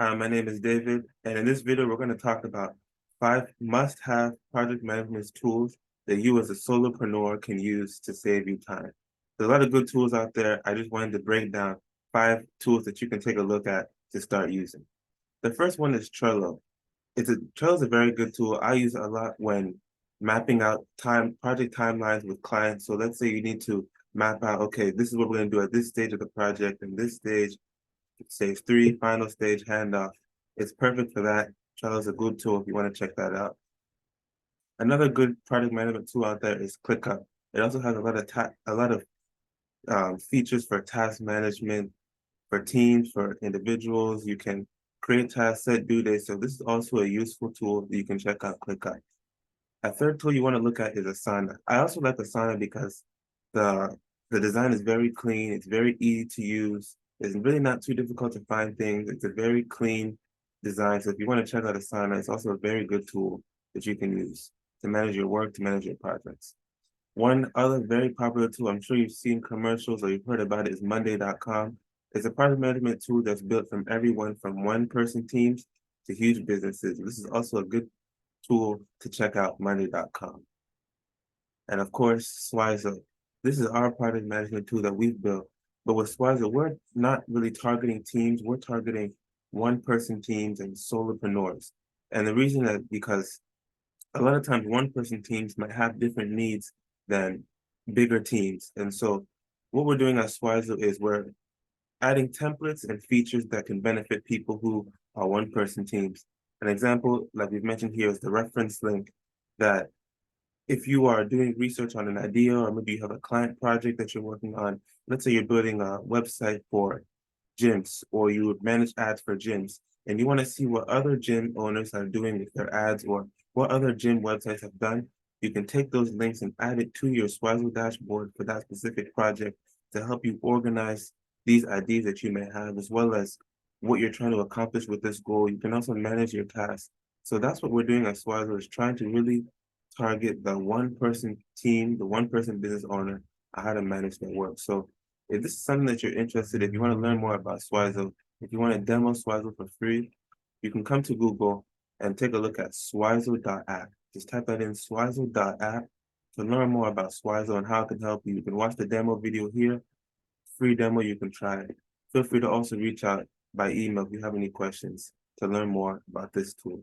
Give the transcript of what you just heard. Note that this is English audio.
Hi, my name is David, and in this video, we're going to talk about 5 must-have project management tools that you as a solopreneur can use to save you time. There's a lot of good tools out there. I just wanted to break down 5 tools that you can take a look at to start using. The first one is Trello. Trello is a very good tool. I use it a lot when mapping out project timelines with clients. So let's say you need to map out, okay, this is what we're going to do at this stage of the project, and this stage 3, final stage handoff. It's perfect for that. Trello is a good tool if you want to check that out. Another good project management tool out there is ClickUp. It also has a lot of features for task management, for teams, for individuals. You can create tasks, set due dates. So this is also a useful tool that you can check out ClickUp. A third tool you want to look at is Asana. I also like Asana because the the design is very clean. It's very easy to use. It's really not too difficult to find things. It's a very clean design. So if you want to check out Asana, it's also a very good tool that you can use to manage your work, to manage your projects. One other very popular tool, I'm sure you've seen commercials or you've heard about it, is Monday.com. It's a project management tool that's built from everyone from one-person teams to huge businesses. This is also a good tool to check out, Monday.com. And of course, Swizer. This is our project management tool that we've built. But with Swizer, we're not really targeting teams. We're targeting one-person teams and solopreneurs. And the reason that because a lot of times one-person teams might have different needs than bigger teams. And so what we're doing at Swizer is we're adding templates and features that can benefit people who are one-person teams. An example, like we've mentioned here, is the reference link that if you are doing research on an idea, or maybe you have a client project that you're working on, let's say you're building a website for gyms, or you manage ads for gyms, and you want to see what other gym owners are doing with their ads, or what other gym websites have done, you can take those links and add it to your Swizzle dashboard for that specific project to help you organize these ideas that you may have, as well as what you're trying to accomplish with this goal. You can also manage your tasks. So that's what we're doing at Swizzle, is trying to really target the one-person team, the one-person business owner, on how to manage their work. So if this is something that you're interested in, if you want to learn more about Swizzle, if you want to demo Swizzle for free, you can come to Google and take a look at swizzle.app. Just type that in, swizzle.app, to learn more about Swizzle and how it can help you. You can watch the demo video here, free demo, you can try it. Feel free to also reach out by email if you have any questions to learn more about this tool.